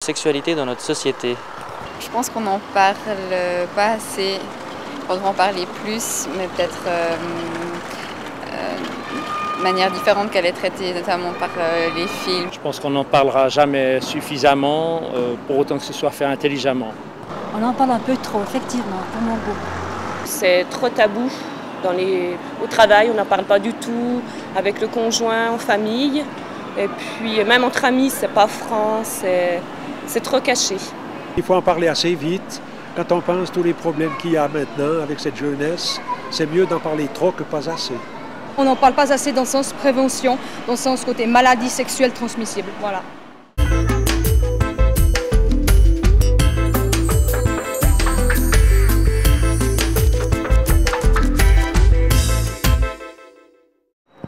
Sexualité dans notre société. Je pense qu'on n'en parle pas assez. On devrait en parler plus, mais peut-être de manière différente qu'elle est traitée, notamment par les films. Je pense qu'on n'en parlera jamais suffisamment, pour autant que ce soit fait intelligemment. On en parle un peu trop, effectivement, pour mon goût. C'est trop tabou. Au travail, on n'en parle pas du tout, avec le conjoint, en famille. Et puis même entre amis, c'est pas franc, c'est trop caché. Il faut en parler assez vite. Quand on pense tous les problèmes qu'il y a maintenant avec cette jeunesse, c'est mieux d'en parler trop que pas assez. On n'en parle pas assez dans le sens prévention, dans le sens côté maladie sexuelle transmissible. Voilà.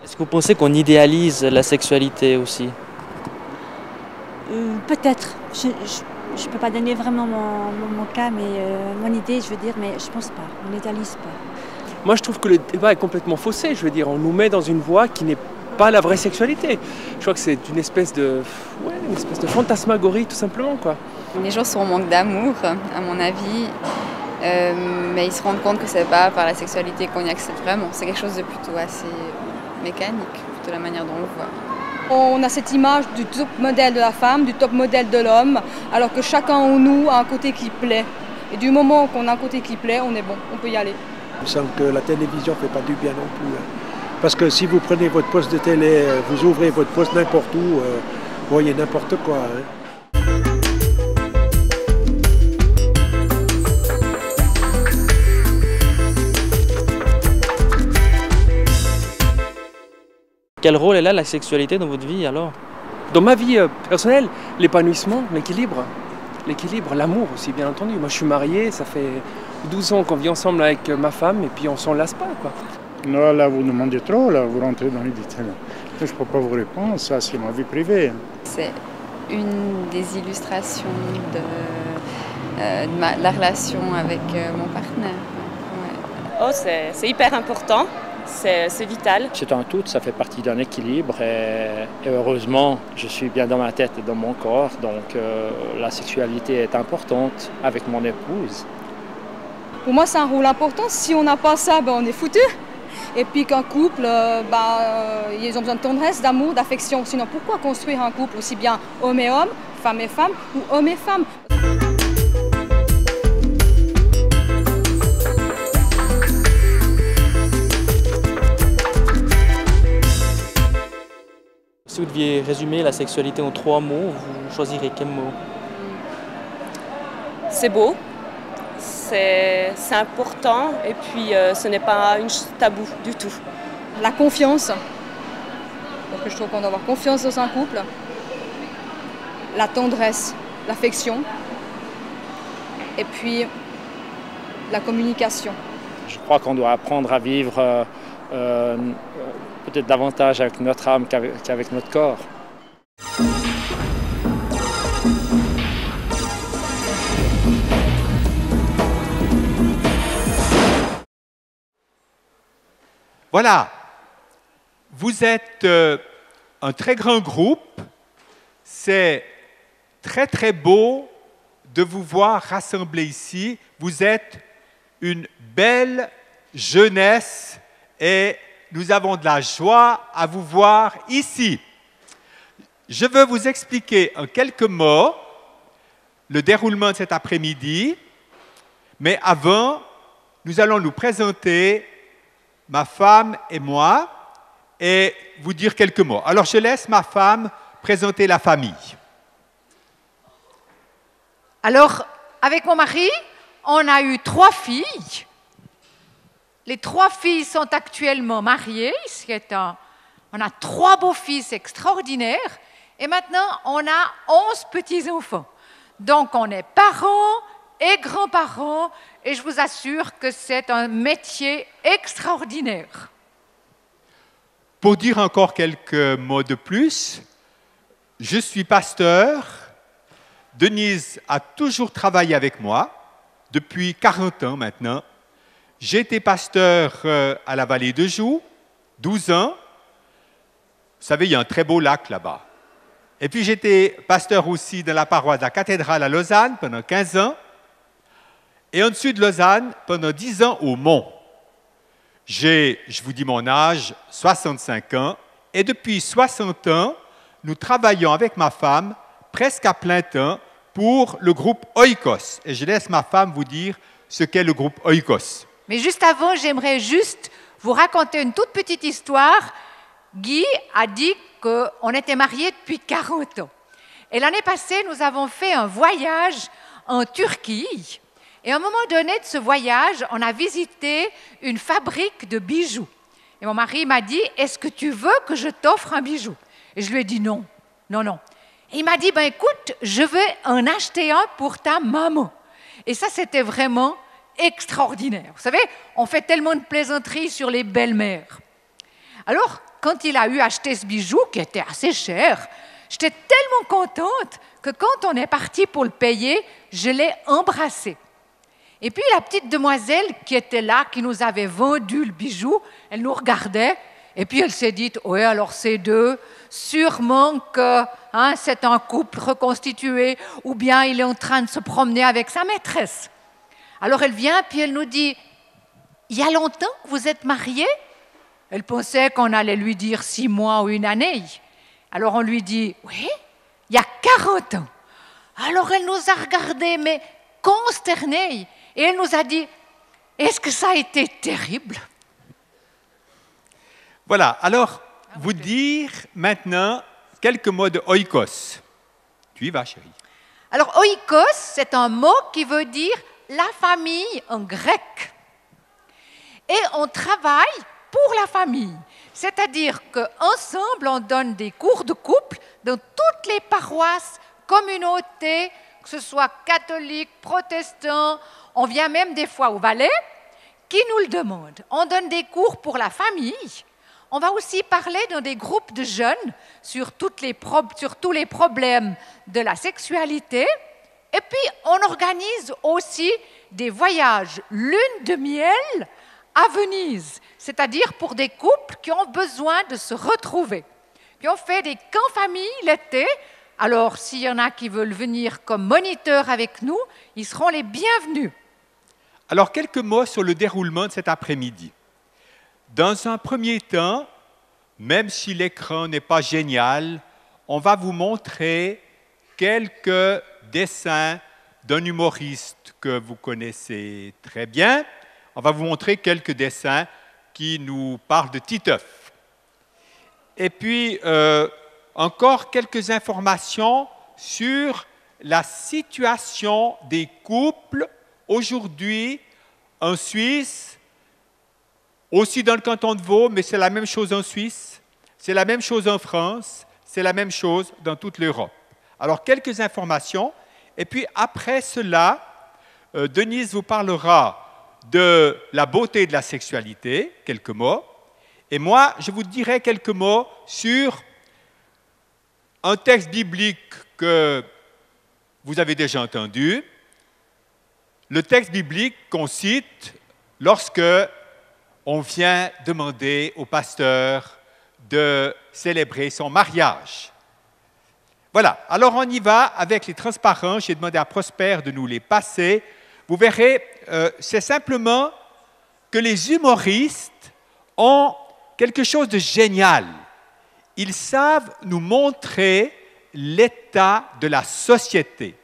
Est-ce que vous pensez qu'on idéalise la sexualité aussi? Peut-être. Je ne peux pas donner vraiment mon cas, mais mon idée, je veux dire, mais je pense pas. On n'idéalise pas. Moi, je trouve que le débat est complètement faussé. Je veux dire, on nous met dans une voie qui n'est pas la vraie sexualité. Je crois que c'est une espèce de fantasmagorie, tout simplement, quoi. Les gens sont en manque d'amour, à mon avis, mais ils se rendent compte que c'est pas par la sexualité qu'on y accède vraiment. C'est quelque chose de plutôt assez mécanique, plutôt la manière dont on le voit. On a cette image du top modèle de la femme, du top modèle de l'homme, alors que chacun en nous a un côté qui plaît. Et du moment qu'on a un côté qui plaît, on est bon, on peut y aller. Il me semble que la télévision ne fait pas du bien non plus. Parce que si vous prenez votre poste de télé, vous ouvrez votre poste n'importe où, vous voyez n'importe quoi. Quel rôle elle a la sexualité dans votre vie alors? Dans ma vie personnelle, l'épanouissement, l'équilibre, l'amour aussi, bien entendu. Moi, je suis marié, ça fait 12 ans qu'on vit ensemble avec ma femme, et puis on s'en lasse pas, quoi. Non, là, vous demandez trop, là, vous rentrez dans les détails. Je ne peux pas vous répondre, ça, c'est ma vie privée. C'est une des illustrations de la relation avec mon partenaire. Ouais. Oh, c'est hyper important. C'est vital. C'est un tout, ça fait partie d'un équilibre et heureusement, je suis bien dans ma tête et dans mon corps, donc la sexualité est importante avec mon épouse. Pour moi, c'est un rôle important. Si on n'a pas ça, on est foutu. Et puis qu'un couple, ils ont besoin de tendresse, d'amour, d'affection. Sinon, pourquoi construire un couple aussi bien homme et homme, femme et femme ou homme et femme? Si vous deviez résumer la sexualité en 3 mots, vous choisirez quel mot? C'est beau, c'est important et puis ce n'est pas un tabou du tout. La confiance. Donc je trouve qu'on doit avoir confiance dans un couple. La tendresse, l'affection. Et puis la communication. Je crois qu'on doit apprendre à vivre peut-être davantage avec notre âme qu'avec notre corps. Voilà, vous êtes un très grand groupe, c'est très très beau de vous voir rassemblés ici. Vous êtes une belle jeunesse et nous avons de la joie à vous voir ici. Je veux vous expliquer en quelques mots le déroulement de cet après-midi, mais avant, nous allons nous présenter, ma femme et moi, et vous dire quelques mots. Alors, je laisse ma femme présenter la famille. Alors, avec mon mari, on a eu 3 filles. Les 3 filles sont actuellement mariées. On a 3 beaux-fils extraordinaires. Et maintenant, on a 11 petits-enfants. Donc, on est parents et grands-parents. Et je vous assure que c'est un métier extraordinaire. Pour dire encore quelques mots de plus, je suis pasteur. Denise a toujours travaillé avec moi, depuis 40 ans maintenant. J'ai été pasteur à la vallée de Joux, 12 ans. Vous savez, il y a un très beau lac là-bas. Et puis j'étais pasteur aussi de la paroisse de la cathédrale à Lausanne pendant 15 ans. Et en dessus de Lausanne, pendant 10 ans au Mont. J'ai, je vous dis mon âge, 65 ans. Et depuis 60 ans, nous travaillons avec ma femme presque à plein temps pour le groupe Oikos. Et je laisse ma femme vous dire ce qu'est le groupe Oikos. Mais juste avant, j'aimerais juste vous raconter une toute petite histoire. Guy a dit qu'on était mariés depuis 40 ans. Et l'année passée, nous avons fait un voyage en Turquie. Et à un moment donné de ce voyage, on a visité une fabrique de bijoux. Et mon mari m'a dit, est-ce que tu veux que je t'offre un bijou? Et je lui ai dit non, non, non. Et il m'a dit, ben écoute, je vais en acheter un pour ta maman. Et ça, c'était vraiment extraordinaire. Vous savez, on fait tellement de plaisanteries sur les belles-mères. Alors, quand il a eu acheté ce bijou, qui était assez cher, j'étais tellement contente que quand on est parti pour le payer, je l'ai embrassé. Et puis la petite demoiselle qui était là, qui nous avait vendu le bijou, elle nous regardait et puis elle s'est dit « Oui, alors ces deux, sûrement que c'est un couple reconstitué ou bien il est en train de se promener avec sa maîtresse. » Alors elle vient puis elle nous dit « Il y a longtemps que vous êtes mariés ?» Elle pensait qu'on allait lui dire 6 mois ou 1 année. Alors on lui dit « Oui, il y a 40 ans. » Alors elle nous a regardés, mais consternés. Et elle nous a dit, est-ce que ça a été terrible? Voilà, alors, vous dire maintenant quelques mots de oikos. Tu y vas, chérie. Alors, oikos, c'est un mot qui veut dire la famille en grec. Et on travaille pour la famille. C'est-à-dire qu'ensemble, on donne des cours de couple dans toutes les paroisses, communautés, que ce soit catholiques, protestants, on vient même des fois au Valais, qui nous le demandent. On donne des cours pour la famille. On va aussi parler dans des groupes de jeunes sur tous les problèmes de la sexualité. Et puis, on organise aussi des voyages lune de miel à Venise, c'est-à-dire pour des couples qui ont besoin de se retrouver. Puis on fait des camps famille l'été. Alors, s'il y en a qui veulent venir comme moniteurs avec nous, ils seront les bienvenus. Alors, quelques mots sur le déroulement de cet après-midi. Dans un premier temps, même si l'écran n'est pas génial, on va vous montrer quelques dessins d'un humoriste que vous connaissez très bien. On va vous montrer quelques dessins qui nous parlent de Titeuf. Et puis, encore quelques informations sur la situation des couples aujourd'hui en Suisse, aussi dans le canton de Vaud, mais c'est la même chose en Suisse, c'est la même chose en France, c'est la même chose dans toute l'Europe. Alors, quelques informations. Et puis, après cela, Denise vous parlera de la beauté de la sexualité, quelques mots. Et moi, je vous dirai quelques mots sur un texte biblique que vous avez déjà entendu. Le texte biblique qu'on cite lorsque on vient demander au pasteur de célébrer son mariage. Voilà, alors on y va avec les transparents. J'ai demandé à Prosper de nous les passer. Vous verrez, c'est simplement que les humoristes ont quelque chose de génial. Ils savent nous montrer l'état de la société.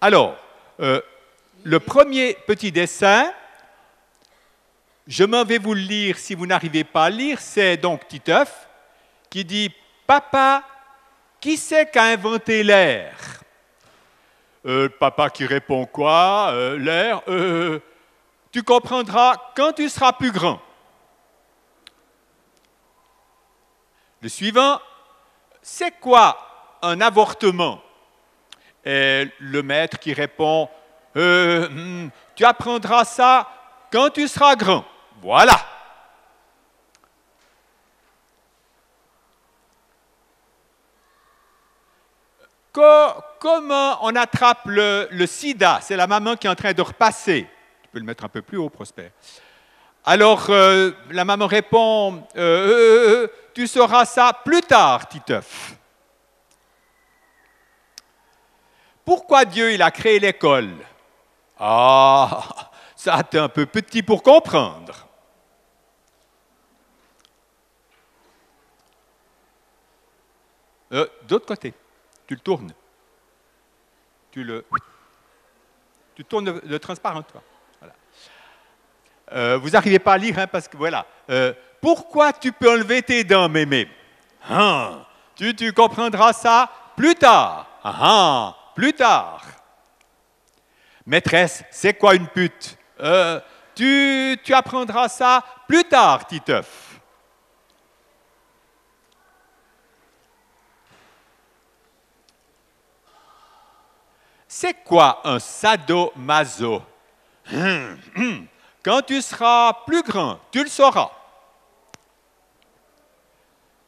Alors, le premier petit dessin, je m'en vais vous le lire si vous n'arrivez pas à lire, c'est donc Titeuf qui dit « Papa, qui c'est qui a inventé l'air ?» Papa qui répond quoi? L'air, tu comprendras quand tu seras plus grand. Le suivant, c'est quoi un avortement? Et le maître qui répond, tu apprendras ça quand tu seras grand. Voilà. Comment on attrape le sida? C'est la maman qui est en train de repasser. Tu peux le mettre un peu plus haut, Prosper. Alors, la maman répond, tu sauras ça plus tard, Titeuf. pourquoi Dieu il a créé l'école? Ah, ça t'es un peu petit pour comprendre. D'autre côté, tu le tournes. Tu tournes le transparent, toi. Voilà. Vous n'arrivez pas à lire, hein, parce que voilà. Pourquoi tu peux enlever tes dents, mémé? Hein, tu comprendras ça plus tard. Plus tard. Maîtresse, c'est quoi une pute? Tu apprendras ça plus tard, Titeuf. C'est quoi un sadomaso? Quand tu seras plus grand, tu le sauras.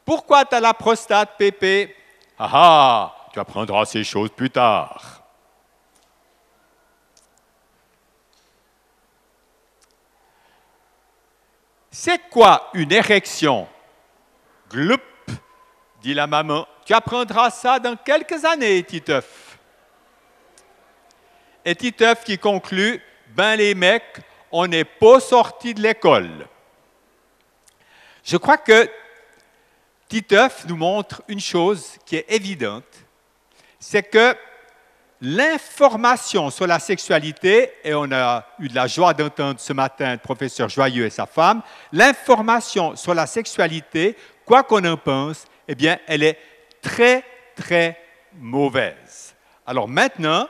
Pourquoi tu as la prostate, Pépé? Tu apprendras ces choses plus tard. C'est quoi une érection? Gloup, dit la maman. Tu apprendras ça dans quelques années, Titeuf. Et Titeuf qui conclut, ben les mecs, on n'est pas sortis de l'école. Je crois que Titeuf nous montre une chose qui est évidente, c'est que l'information sur la sexualité, et on a eu de la joie d'entendre ce matin le professeur Joyeux et sa femme, l'information sur la sexualité, quoi qu'on en pense, eh bien, elle est très, très mauvaise. Alors maintenant,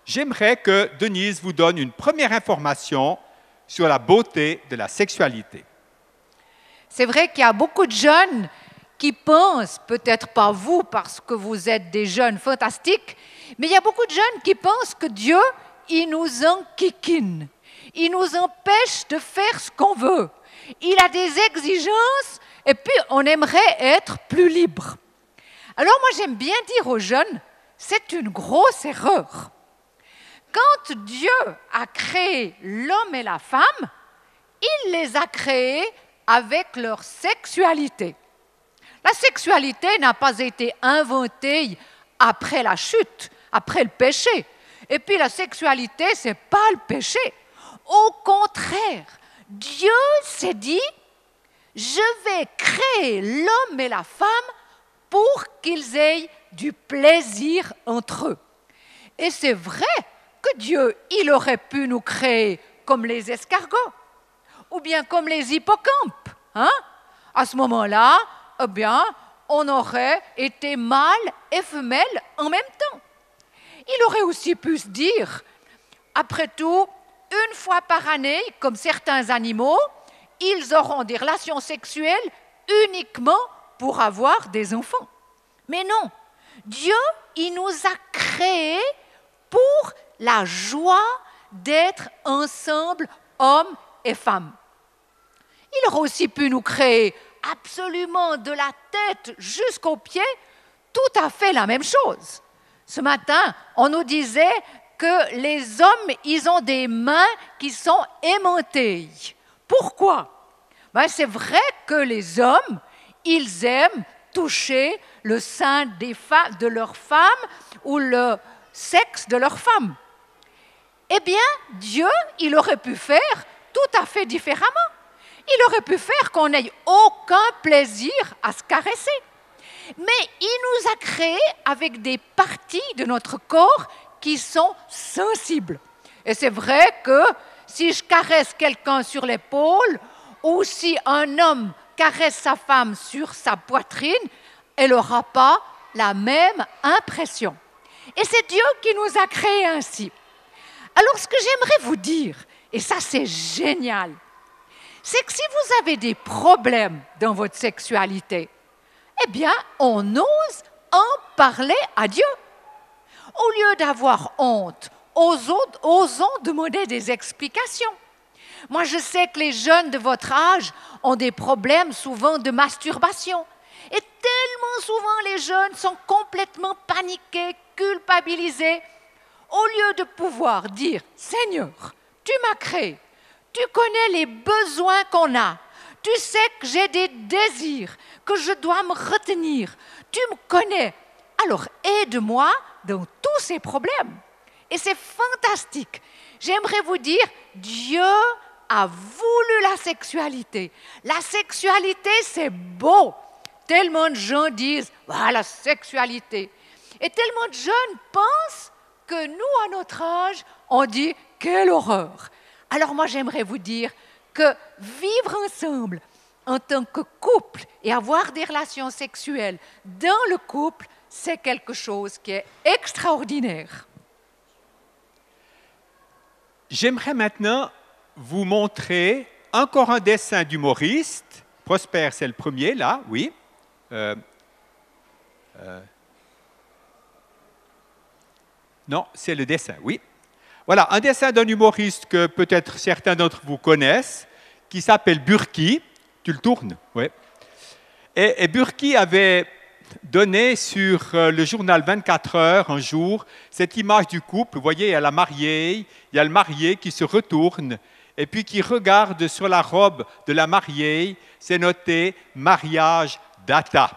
j'aimerais que Denise vous donne une première information sur la beauté de la sexualité. C'est vrai qu'il y a beaucoup de jeunes qui pensent, peut-être pas vous parce que vous êtes des jeunes fantastiques, mais il y a beaucoup de jeunes qui pensent que Dieu, il nous enquiquine, il nous empêche de faire ce qu'on veut. Il a des exigences et puis on aimerait être plus libre. Alors moi j'aime bien dire aux jeunes, c'est une grosse erreur. Quand Dieu a créé l'homme et la femme, il les a créés avec leur sexualité. La sexualité n'a pas été inventée après la chute, après le péché. Et puis la sexualité, ce n'est pas le péché. Au contraire, Dieu s'est dit, je vais créer l'homme et la femme pour qu'ils aient du plaisir entre eux. Et c'est vrai que Dieu, il aurait pu nous créer comme les escargots ou bien comme les hippocampes. Hein? À ce moment-là, eh bien, on aurait été mâle et femelle en même temps. Il aurait aussi pu se dire, après tout, une fois par année, comme certains animaux, ils auront des relations sexuelles uniquement pour avoir des enfants. Mais non, Dieu, il nous a créés pour la joie d'être ensemble, hommes et femmes. Il aurait aussi pu nous créer absolument de la tête jusqu'aux pieds, tout à fait la même chose. Ce matin, on nous disait que les hommes, ils ont des mains qui sont aimantées. Pourquoi? Ben, c'est vrai que les hommes, ils aiment toucher le sein de leurs femmes ou le sexe de leurs femmes. Eh bien, Dieu, il aurait pu faire tout à fait différemment. Il aurait pu faire qu'on n'ait aucun plaisir à se caresser. Mais il nous a créés avec des parties de notre corps qui sont sensibles. Et c'est vrai que si je caresse quelqu'un sur l'épaule ou si un homme caresse sa femme sur sa poitrine, elle n'aura pas la même impression. Et c'est Dieu qui nous a créés ainsi. Alors ce que j'aimerais vous dire, et ça c'est génial, c'est que si vous avez des problèmes dans votre sexualité, eh bien, on ose en parler à Dieu. Au lieu d'avoir honte, osons demander des explications. Moi, je sais que les jeunes de votre âge ont des problèmes souvent de masturbation. Et tellement souvent, les jeunes sont complètement paniqués, culpabilisés. Au lieu de pouvoir dire « Seigneur, tu m'as créé, tu connais les besoins qu'on a, tu sais que j'ai des désirs, que je dois me retenir, tu me connais, alors aide-moi dans tous tous ces problèmes. Et c'est fantastique. J'aimerais vous dire, Dieu a voulu la sexualité. La sexualité, c'est beau. Tellement de gens disent, ah, la sexualité. Et tellement de jeunes pensent que nous, à notre âge, on dit, quelle horreur. Alors moi, j'aimerais vous dire que vivre ensemble en tant que couple et avoir des relations sexuelles dans le couple, c'est quelque chose qui est extraordinaire. J'aimerais maintenant vous montrer encore un dessin d'humoriste. Prosper, c'est le premier, là, oui. Non, c'est le dessin, oui. Voilà, un dessin d'un humoriste que peut-être certains d'entre vous connaissent, qui s'appelle Burki. Tu le tournes, oui. Et Burki avait donné sur le journal 24 heures un jour cette image du couple. Vous voyez, il y a la mariée, il y a le marié qui se retourne et puis qui regarde sur la robe de la mariée, c'est noté « mariage data ».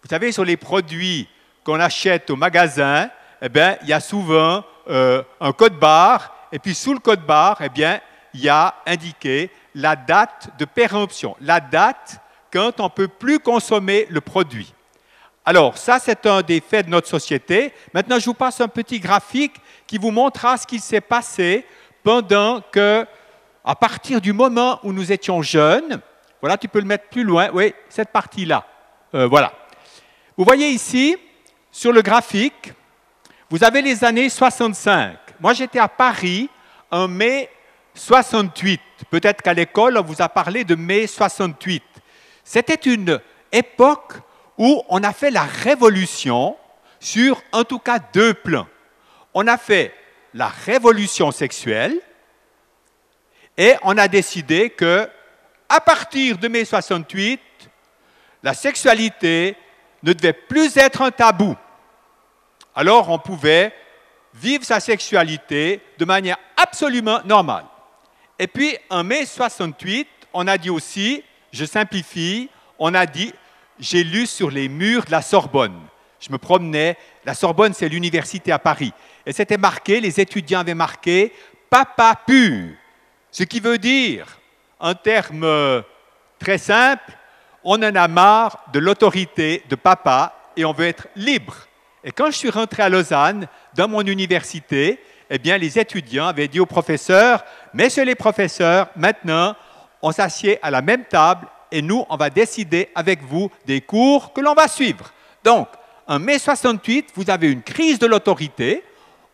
Vous savez, sur les produits qu'on achète au magasin, eh bien, il y a souvent un code barre et puis sous le code barre, eh bien, il y a indiqué la date de péremption, la date quand on ne peut plus consommer le produit. Alors, ça, c'est un des faits de notre société. Maintenant, je vous passe un petit graphique qui vous montrera ce qui s'est passé pendant que, à partir du moment où nous étions jeunes, voilà, tu peux le mettre plus loin, oui, cette partie-là, voilà. Vous voyez ici, sur le graphique, vous avez les années 65. Moi, j'étais à Paris en mai 68. Peut-être qu'à l'école, on vous a parlé de mai 68. C'était une époque où on a fait la révolution sur, en tout cas, deux plans. On a fait la révolution sexuelle et on a décidé que, à partir de mai 68, la sexualité ne devait plus être un tabou. Alors, on pouvait vivre sa sexualité de manière absolument normale. Et puis, en mai 68, on a dit aussi, je simplifie, on a dit, j'ai lu sur les murs de la Sorbonne. Je me promenais, la Sorbonne, c'est l'université à Paris. Et c'était marqué, les étudiants avaient marqué « papa pur ». Ce qui veut dire, en termes très simples, on en a marre de l'autorité de papa et on veut être libre. Et quand je suis rentré à Lausanne, dans mon université, eh bien, les étudiants avaient dit aux professeurs « Messieurs les professeurs, maintenant, on s'assied à la même table et nous, on va décider avec vous des cours que l'on va suivre. » Donc, en mai 68, vous avez une crise de l'autorité,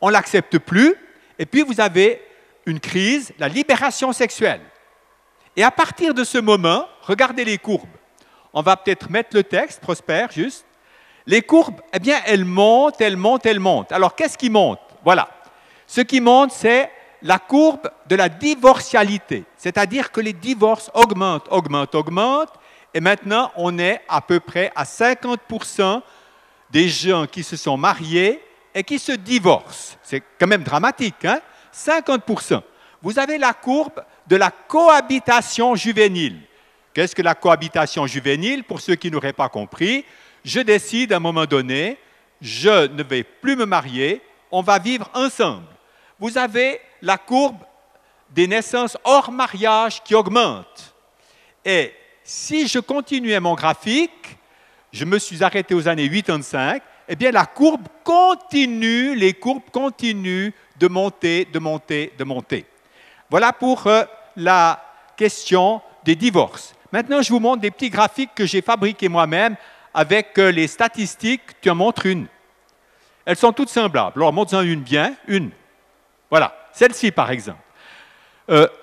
on ne l'accepte plus, et puis vous avez une crise, la libération sexuelle. Et à partir de ce moment, regardez les courbes. On va peut-être mettre le texte, Prosper, juste. Les courbes, eh bien, elles montent, elles montent, elles montent. Alors, qu'est-ce qui monte? Voilà. Ce qui monte, c'est la courbe de la divorcialité. C'est-à-dire que les divorces augmentent, augmentent, augmentent. Et maintenant, on est à peu près à 50% des gens qui se sont mariés et qui se divorcent. C'est quand même dramatique, hein? 50%. Vous avez la courbe de la cohabitation juvénile. Qu'est-ce que la cohabitation juvénile? Pour ceux qui n'auraient pas compris, je décide à un moment donné, je ne vais plus me marier, on va vivre ensemble. Vous avez la courbe des naissances hors mariage qui augmente. Et si je continuais mon graphique, je me suis arrêté aux années 85, eh bien la courbe continue, les courbes continuent de monter, de monter, de monter. Voilà pour la question des divorces. Maintenant, je vous montre des petits graphiques que j'ai fabriqués moi-même avec les statistiques. Tu en montres une. Elles sont toutes semblables. Alors, montre-en une bien, une. Voilà, celle-ci par exemple.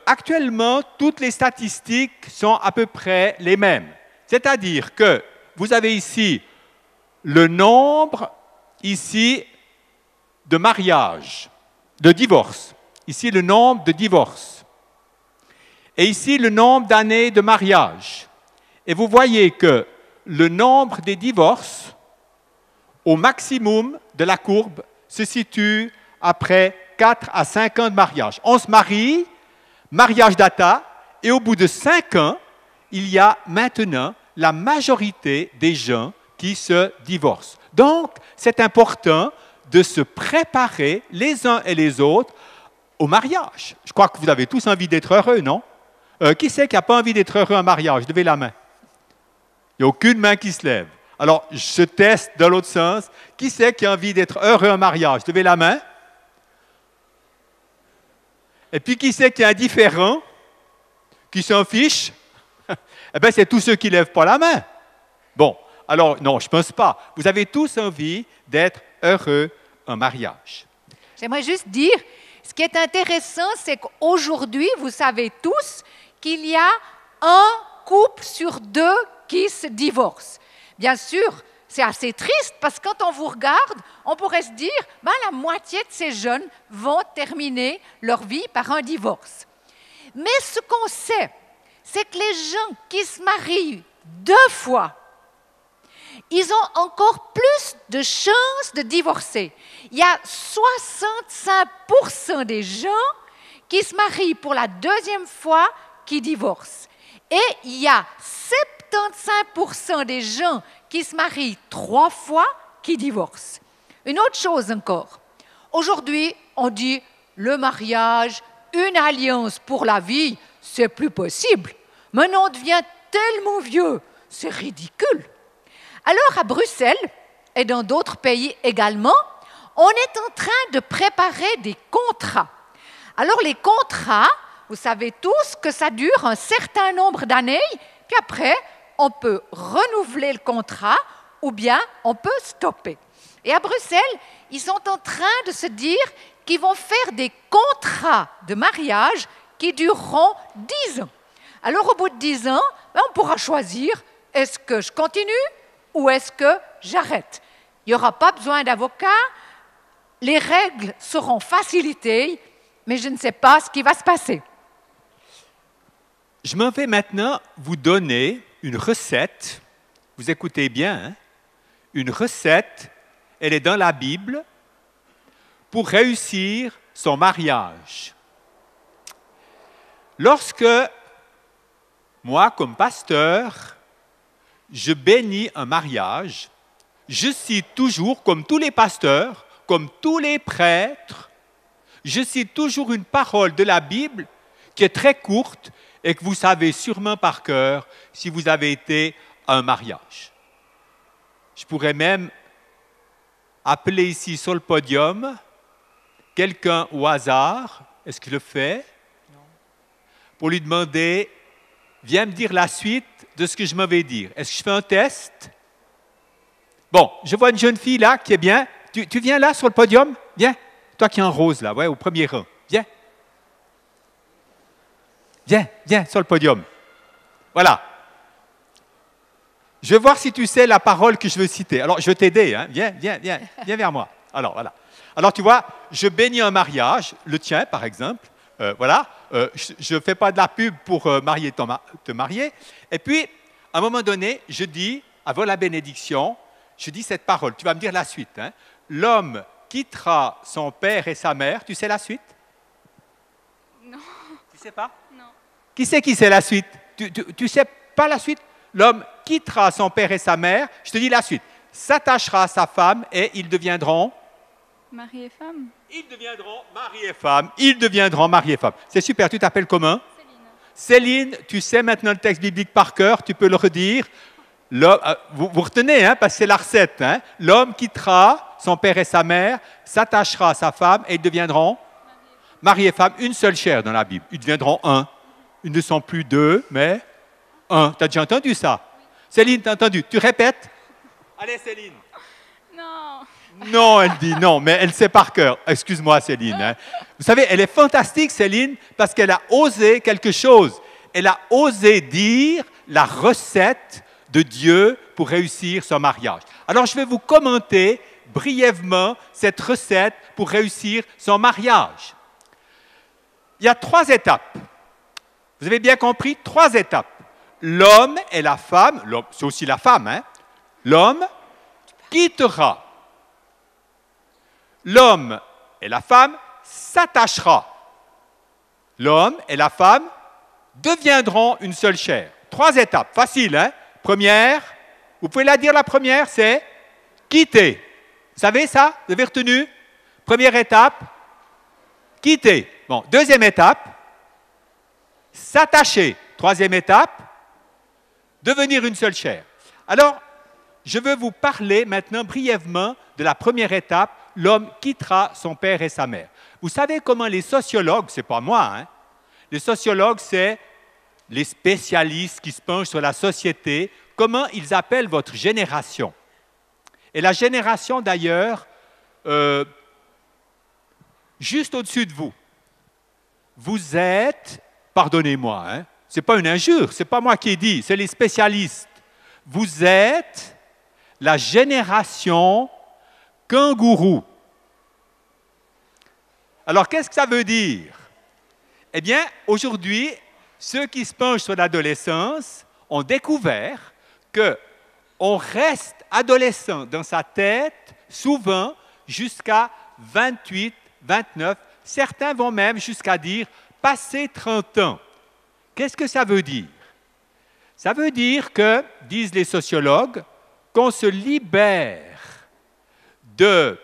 Actuellement, toutes les statistiques sont à peu près les mêmes. C'est-à-dire que vous avez ici le nombre ici de mariages, de divorces. Ici, le nombre de divorces. Et ici, le nombre d'années de mariage. Et vous voyez que le nombre des divorces, au maximum de la courbe, se situe après 4 à 5 ans de mariage. On se marie, mariage data, et au bout de 5 ans, il y a maintenant la majorité des gens qui se divorcent. Donc, c'est important de se préparer les uns et les autres au mariage. Je crois que vous avez tous envie d'être heureux, non? Qui c'est qui n'a pas envie d'être heureux en mariage? Levez la main. Il n'y a aucune main qui se lève. Alors, je teste dans l'autre sens. Qui c'est qui a envie d'être heureux en mariage? Levez la main. Et puis, qui c'est qui est indifférent? Qui s'en fiche? Eh bien, c'est tous ceux qui ne lèvent pas la main. Bon, alors, non, je ne pense pas. Vous avez tous envie d'être heureux en mariage. J'aimerais juste dire, ce qui est intéressant, c'est qu'aujourd'hui, vous savez tous qu'il y a un couple sur deux qui se divorce. Bien sûr, c'est assez triste parce que quand on vous regarde, on pourrait se dire ben, la moitié de ces jeunes vont terminer leur vie par un divorce. Mais ce qu'on sait, c'est que les gens qui se marient 2 fois, ils ont encore plus de chances de divorcer. Il y a 65% des gens qui se marient pour la 2e fois qui divorcent. Et il y a 75% des gens qui se marient 3 fois qui divorcent. Une autre chose encore. Aujourd'hui, on dit le mariage, une alliance pour la vie, c'est plus possible. Maintenant, on devient tellement vieux, c'est ridicule. Alors, à Bruxelles et dans d'autres pays également, on est en train de préparer des contrats. Alors, les contrats, vous savez tous que ça dure un certain nombre d'années, puis après, on peut renouveler le contrat ou bien on peut stopper. Et à Bruxelles, ils sont en train de se dire qu'ils vont faire des contrats de mariage qui dureront 10 ans. Alors, au bout de 10 ans, on pourra choisir, est-ce que je continue ou est-ce que j'arrête? Il n'y aura pas besoin d'avocat, les règles seront facilitées, mais je ne sais pas ce qui va se passer. Je m'en vais maintenant vous donner une recette. Vous écoutez bien, hein? Une recette, elle est dans la Bible, pour réussir son mariage. Lorsque moi, comme pasteur, je bénis un mariage, je cite toujours, comme tous les pasteurs, comme tous les prêtres, je cite toujours une parole de la Bible qui est très courte et que vous savez sûrement par cœur si vous avez été à un mariage. Je pourrais même appeler ici sur le podium quelqu'un au hasard, est-ce qu'il le fait? Non. Pour lui demander, viens me dire la suite de ce que je m'en vais dire. Est-ce que je fais un test? Bon, je vois une jeune fille là qui est bien. Tu viens là sur le podium? Viens. Toi qui es en rose là, ouais, au premier rang. Viens. Viens sur le podium. Voilà. Je vais voir si tu sais la parole que je veux citer. Alors, je vais t'aider. Hein. Viens vers moi. Alors, voilà. Alors, tu vois, je bénis un mariage, le tien par exemple. Voilà. Je ne fais pas de la pub pour te marier. Et puis, à un moment donné, je dis, avant la bénédiction, je dis cette parole. Tu vas me dire la suite. Hein. L'homme quittera son père et sa mère. Tu sais la suite? Non. Tu sais pas? Non. Qui sait la suite? Tu sais pas la suite? L'homme quittera son père et sa mère. Je te dis la suite. S'attachera à sa femme et ils deviendront... Mari et femme. Ils deviendront mari et femme. Ils deviendront mari et femme. C'est super. Tu t'appelles comment? Céline. Céline, tu sais maintenant le texte biblique par cœur. Tu peux le redire. Vous retenez, hein, parce que c'est la recette. Hein? L'homme quittera son père et sa mère, s'attachera à sa femme et ils deviendront mari et femme. Une seule chair dans la Bible. Ils deviendront un. Ils ne sont plus 2, mais 1. Tu as déjà entendu ça? Oui. Céline, tu as entendu? Tu répètes? Allez, Céline. Non. Non, elle dit non, mais elle sait par cœur. Excuse-moi, Céline. Hein. Vous savez, elle est fantastique, Céline, parce qu'elle a osé quelque chose. Elle a osé dire la recette de Dieu pour réussir son mariage. Alors, je vais vous commenter brièvement cette recette pour réussir son mariage. Il y a 3 étapes. Vous avez bien compris? 3 étapes. L'homme et la femme, c'est aussi la femme, hein? L'homme quittera. L'homme et la femme s'attachera. L'homme et la femme deviendront une seule chair. 3 étapes, facile, hein? Première, vous pouvez la dire la première, c'est quitter. Vous savez ça? Vous avez retenu? Première étape, quitter. Bon, deuxième étape, s'attacher. Troisième étape, devenir une seule chair. Alors, je veux vous parler maintenant brièvement de la première étape, l'homme quittera son père et sa mère. Vous savez comment les sociologues, c'est pas moi, hein? Les sociologues, c'est les spécialistes qui se penchent sur la société, comment ils appellent votre génération. Et la génération d'ailleurs, juste au-dessus de vous, vous êtes, pardonnez-moi, hein, ce n'est pas une injure, ce n'est pas moi qui ai dit, c'est les spécialistes. Vous êtes la génération kangourou. Alors, qu'est-ce que ça veut dire? Eh bien, aujourd'hui, ceux qui se penchent sur l'adolescence ont découvert qu'on reste adolescent dans sa tête souvent jusqu'à 28, 29. Certains vont même jusqu'à dire passer 30 ans. Qu'est-ce que ça veut dire? Ça veut dire que, disent les sociologues, qu'on se libère de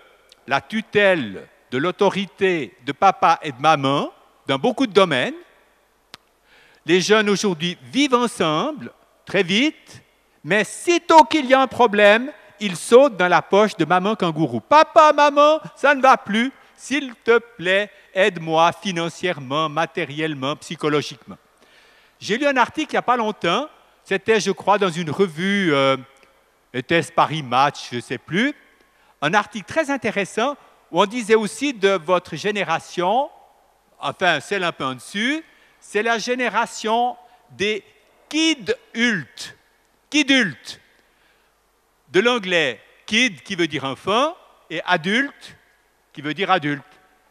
la tutelle, de l'autorité de papa et de maman dans beaucoup de domaines. Les jeunes aujourd'hui vivent ensemble très vite, mais sitôt qu'il y a un problème, ils sautent dans la poche de maman kangourou. Papa, maman, ça ne va plus, s'il te plaît, aide-moi financièrement, matériellement, psychologiquement. J'ai lu un article il n'y a pas longtemps, c'était, je crois, dans une revue, était-ce Paris Match, je ne sais plus, un article très intéressant où on disait aussi de votre génération, enfin, celle un peu en dessus, c'est la génération des kidultes. Kidultes. De l'anglais kid qui veut dire enfant et adulte qui veut dire adulte.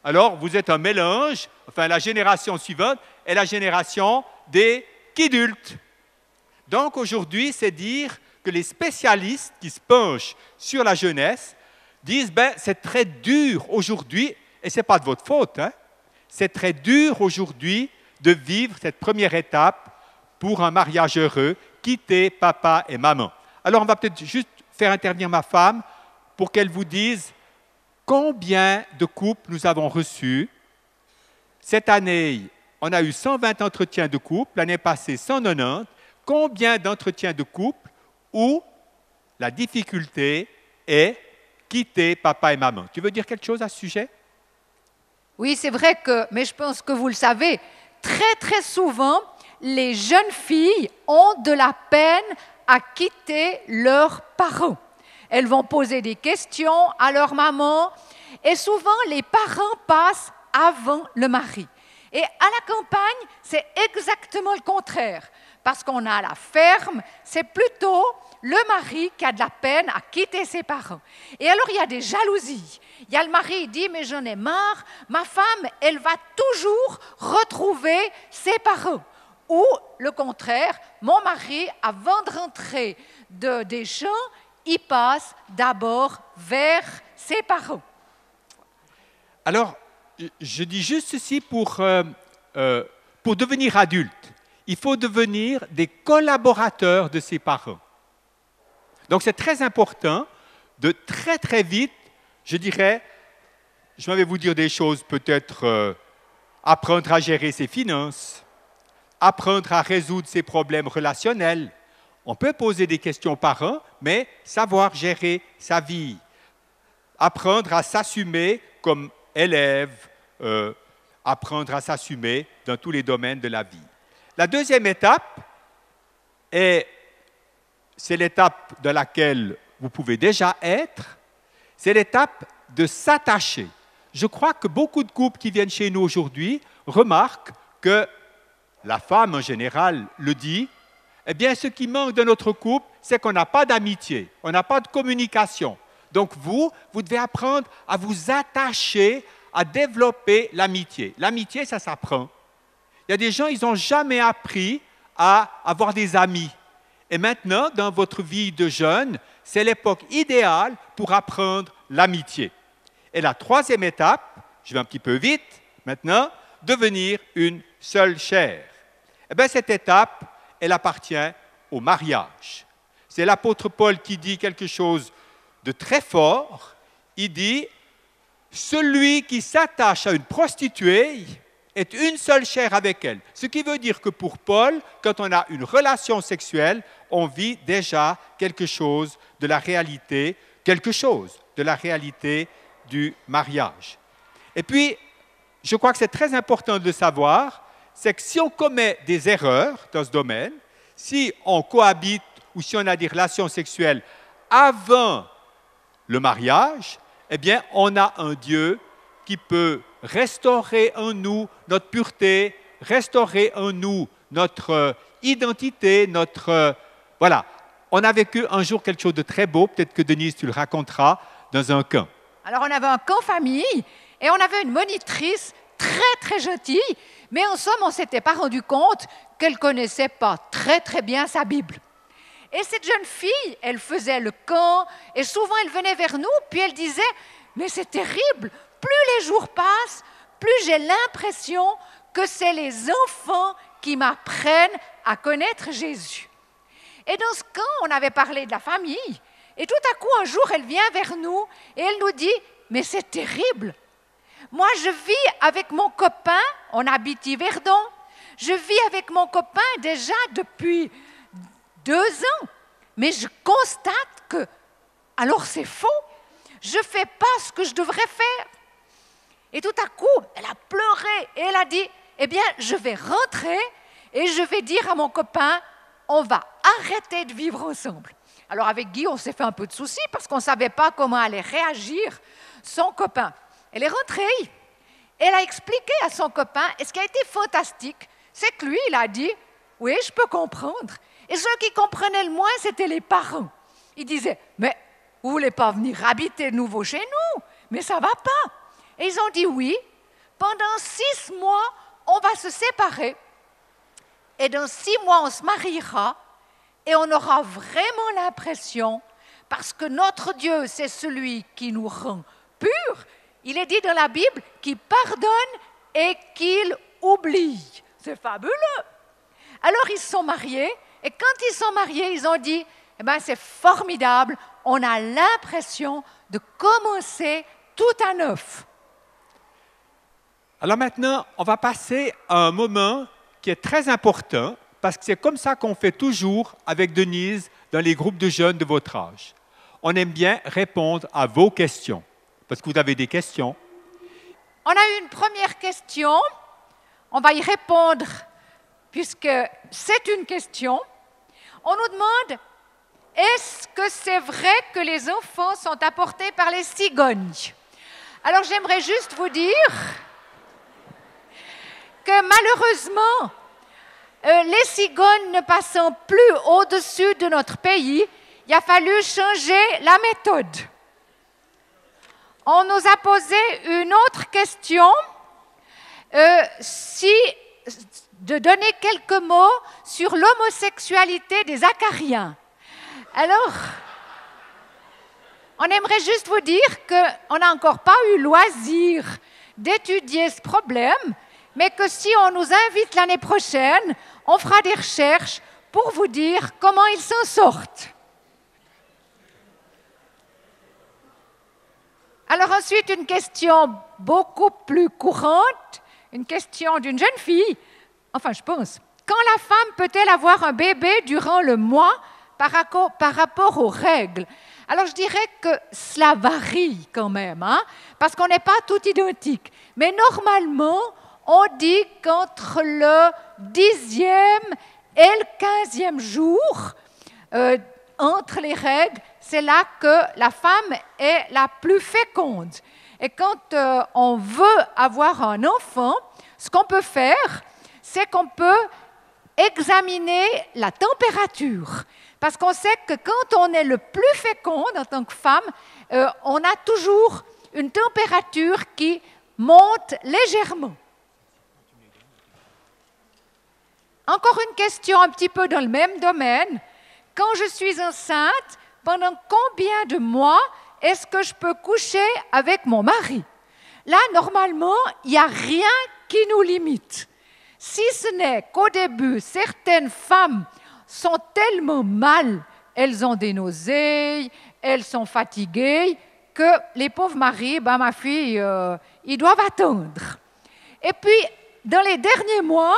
Alors, vous êtes un mélange, enfin, la génération suivante est la génération des kidultes. Donc, aujourd'hui, c'est dire que les spécialistes qui se penchent sur la jeunesse disent, ben, c'est très dur aujourd'hui, et ce n'est pas de votre faute, hein, c'est très dur aujourd'hui de vivre cette première étape pour un mariage heureux, quitter papa et maman. Alors, on va peut-être juste faire intervenir ma femme pour qu'elle vous dise combien de couples nous avons reçus. Cette année, on a eu 120 entretiens de couple, l'année passée 190. Combien d'entretiens de couple où la difficulté est quitter papa et maman? Tu veux dire quelque chose à ce sujet? Oui, c'est vrai que, mais je pense que vous le savez, très souvent, les jeunes filles ont de la peine à quitter leurs parents. Elles vont poser des questions à leur maman et souvent les parents passent avant le mari. Et à la campagne, c'est exactement le contraire. Parce qu'on a la ferme, c'est plutôt le mari qui a de la peine à quitter ses parents. Et alors, il y a des jalousies. Il y a le mari qui dit, mais j'en ai marre, ma femme, elle va toujours retrouver ses parents. Ou, le contraire, mon mari, avant de rentrer des champs, il passe d'abord vers ses parents. Alors, je dis juste ceci pour devenir adulte. Il faut devenir des collaborateurs de ses parents. Donc, c'est très important de très vite, je dirais, je vais vous dire des choses, peut-être apprendre à gérer ses finances, apprendre à résoudre ses problèmes relationnels. On peut poser des questions aux parents, mais savoir gérer sa vie, apprendre à s'assumer comme élève, apprendre à s'assumer dans tous les domaines de la vie. La deuxième étape, c'est l'étape dans laquelle vous pouvez déjà être, c'est l'étape de s'attacher. Je crois que beaucoup de couples qui viennent chez nous aujourd'hui remarquent que la femme en général le dit, eh bien ce qui manque de notre couple, c'est qu'on n'a pas d'amitié, on n'a pas de communication. Donc vous devez apprendre à vous attacher, à développer l'amitié. L'amitié, ça s'apprend. Il y a des gens, ils n'ont jamais appris à avoir des amis. Et maintenant, dans votre vie de jeune, c'est l'époque idéale pour apprendre l'amitié. Et la troisième étape, je vais un petit peu vite maintenant, devenir une seule chair. Eh bien, cette étape, elle appartient au mariage. C'est l'apôtre Paul qui dit quelque chose de très fort. il dit « Celui qui s'attache à une prostituée est une seule chair avec elle ». Ce qui veut dire que pour Paul, quand on a une relation sexuelle, on vit déjà quelque chose de la réalité du mariage. Et puis, je crois que c'est très important de le savoir, c'est que si on commet des erreurs dans ce domaine, si on cohabite ou si on a des relations sexuelles avant le mariage, eh bien, on a un Dieu qui peut restaurer en nous notre pureté, restaurer en nous notre identité, voilà. On a vécu un jour quelque chose de très beau, peut-être que Denise, tu le raconteras, dans un camp. Alors, on avait un camp famille et on avait une monitrice très, très gentille, mais en somme, on ne s'était pas rendu compte qu'elle ne connaissait pas très, très bien sa Bible. Et cette jeune fille, elle faisait le camp et souvent, elle venait vers nous, puis elle disait « Mais c'est terrible, plus les jours passent, plus j'ai l'impression que c'est les enfants qui m'apprennent à connaître Jésus. » Et dans ce camp, on avait parlé de la famille. Et tout à coup, un jour, elle vient vers nous et elle nous dit « Mais c'est terrible. Moi, je vis avec mon copain, on habite Yverdon, je vis avec mon copain déjà depuis 2 ans. Mais je constate que, alors c'est faux, je ne fais pas ce que je devrais faire. » Et tout à coup, elle a pleuré et elle a dit « Eh bien, je vais rentrer et je vais dire à mon copain, on va arrêter de vivre ensemble. » Alors avec Guy, on s'est fait un peu de soucis parce qu'on ne savait pas comment allait réagir son copain. Elle est rentrée, elle a expliqué à son copain, et ce qui a été fantastique, c'est que lui, il a dit « Oui, je peux comprendre. » Et ceux qui comprenaient le moins, c'était les parents. Ils disaient « Mais vous ne voulez pas venir habiter de nouveau chez nous? Mais ça ne va pas. » Et ils ont dit « Oui, pendant 6 mois, on va se séparer. Et dans 6 mois, on se mariera. Et on aura vraiment l'impression, parce que notre Dieu, c'est celui qui nous rend purs. Il est dit dans la Bible qu'il pardonne et qu'il oublie. C'est fabuleux. Alors ils se sont mariés, et quand ils sont mariés, ils ont dit, eh bien, c'est formidable, on a l'impression de commencer tout à neuf. Alors maintenant, on va passer à un moment qui est très important, parce que c'est comme ça qu'on fait toujours avec Denise dans les groupes de jeunes de votre âge. On aime bien répondre à vos questions, parce que vous avez des questions. On a eu une première question, on va y répondre puisque c'est une question. On nous demande, est-ce que c'est vrai que les enfants sont apportés par les cigognes? Alors j'aimerais juste vous dire que malheureusement, les cigognes ne passant plus au-dessus de notre pays, il a fallu changer la méthode. On nous a posé une autre question, de donner quelques mots sur l'homosexualité des acariens. Alors, on aimerait juste vous dire qu'on n'a encore pas eu loisir d'étudier ce problème, mais que si on nous invite l'année prochaine, on fera des recherches pour vous dire comment ils s'en sortent. Alors ensuite, une question beaucoup plus courante, une question d'une jeune fille. Enfin, je pense, quand la femme peut-elle avoir un bébé durant le mois par rapport aux règles? Alors je dirais que cela varie quand même, hein, parce qu'on n'est pas tout identique. Mais normalement, on dit qu'entre le 10e et le 15e jour, entre les règles, c'est là que la femme est la plus féconde. Et quand on veut avoir un enfant, ce qu'on peut faire, c'est qu'on peut examiner la température. Parce qu'on sait que quand on est le plus féconde en tant que femme, on a toujours une température qui monte légèrement. Encore une question un petit peu dans le même domaine. Quand je suis enceinte, pendant combien de mois est-ce que je peux coucher avec mon mari? Là, normalement, il n'y a rien qui nous limite. Si ce n'est qu'au début, certaines femmes sont tellement mal, elles ont des nausées, elles sont fatiguées, que les pauvres maris, ben, ma fille, ils doivent attendre. Et puis, dans les derniers mois,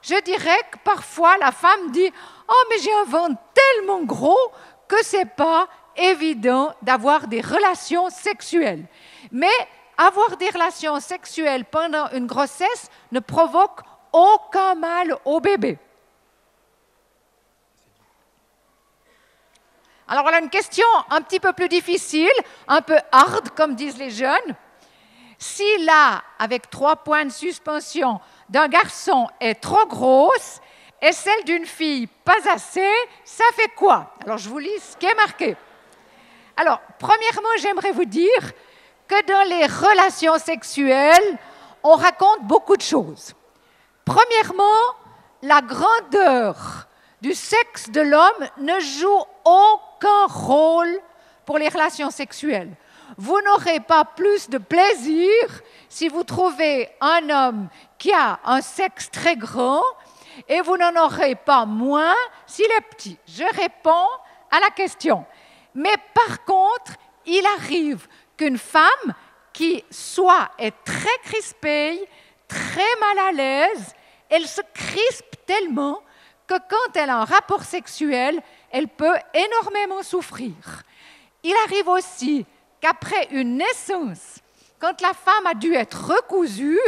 je dirais que parfois la femme dit « Oh, mais j'ai un ventre tellement gros que ce n'est pas évident d'avoir des relations sexuelles. » Mais avoir des relations sexuelles pendant une grossesse ne provoque aucun mal au bébé. Alors voilà une question un petit peu plus difficile, un peu hard, comme disent les jeunes. Si là, avec 3 points de suspension d'un garçon est trop grosse et celle d'une fille pas assez, ça fait quoi? Alors je vous lis ce qui est marqué. Alors, premièrement, j'aimerais vous dire que dans les relations sexuelles, on raconte beaucoup de choses. Premièrement, la grandeur du sexe de l'homme ne joue aucun rôle pour les relations sexuelles. Vous n'aurez pas plus de plaisir si vous trouvez un homme qui a un sexe très grand et vous n'en aurez pas moins s'il est petit. Je réponds à la question. Mais par contre, il arrive qu'une femme qui soit est très crispée, très mal à l'aise, elle se crispe tellement que quand elle a un rapport sexuel, elle peut énormément souffrir. Il arrive aussi qu'après une naissance, quand la femme a dû être recousue,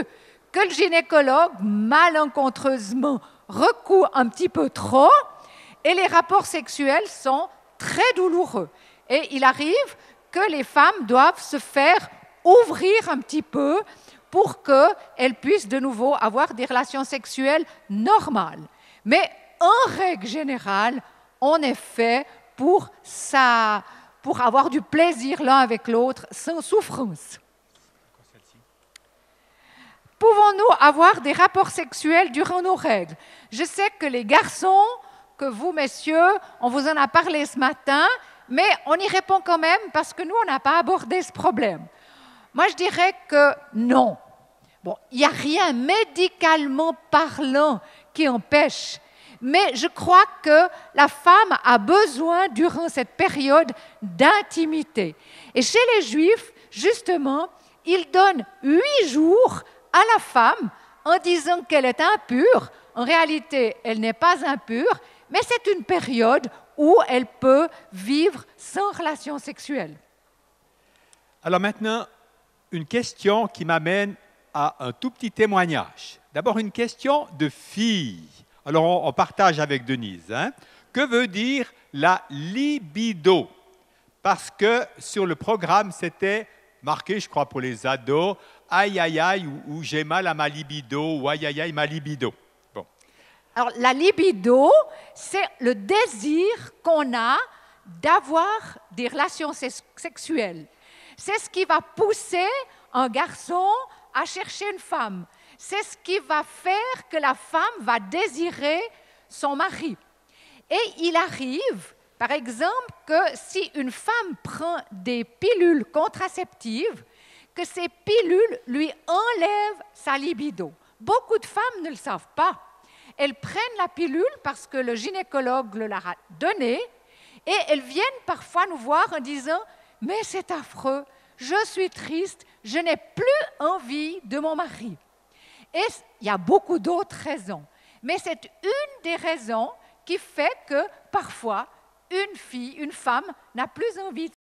que le gynécologue, malencontreusement, recoue un petit peu trop, et les rapports sexuels sont très douloureux. Et il arrive que les femmes doivent se faire ouvrir un petit peu pour qu'elles puissent de nouveau avoir des relations sexuelles normales. Mais en règle générale, on est fait pour avoir du plaisir l'un avec l'autre sans souffrance. Pouvons-nous avoir des rapports sexuels durant nos règles? Je sais que les garçons, que vous, messieurs, on vous en a parlé ce matin, mais on y répond quand même parce que nous, on n'a pas abordé ce problème. Moi, je dirais que non. Bon, il n'y a rien médicalement parlant qui empêche, mais je crois que la femme a besoin, durant cette période, d'intimité. Et chez les Juifs, justement, ils donnent 8 jours à la femme en disant qu'elle est impure. En réalité, elle n'est pas impure, mais c'est une période où elle peut vivre sans relation sexuelle. Alors maintenant, une question qui m'amène à un tout petit témoignage. D'abord, une question de fille. Alors, on partage avec Denise. Hein? Que veut dire la libido? Parce que sur le programme, c'était marqué, je crois, pour les ados, aïe, aïe, aïe, ou j'ai mal à ma libido, ou aïe, aïe, aïe, ma libido. Bon. Alors, la libido, c'est le désir qu'on a d'avoir des relations sexuelles. C'est ce qui va pousser un garçon à chercher une femme. C'est ce qui va faire que la femme va désirer son mari. Et il arrive, par exemple, que si une femme prend des pilules contraceptives, que ces pilules lui enlèvent sa libido. Beaucoup de femmes ne le savent pas. Elles prennent la pilule parce que le gynécologue le leur a donnée et elles viennent parfois nous voir en disant « Mais c'est affreux, je suis triste, je n'ai plus envie de mon mari. » Et il y a beaucoup d'autres raisons. Mais c'est une des raisons qui fait que parfois, une femme n'a plus envie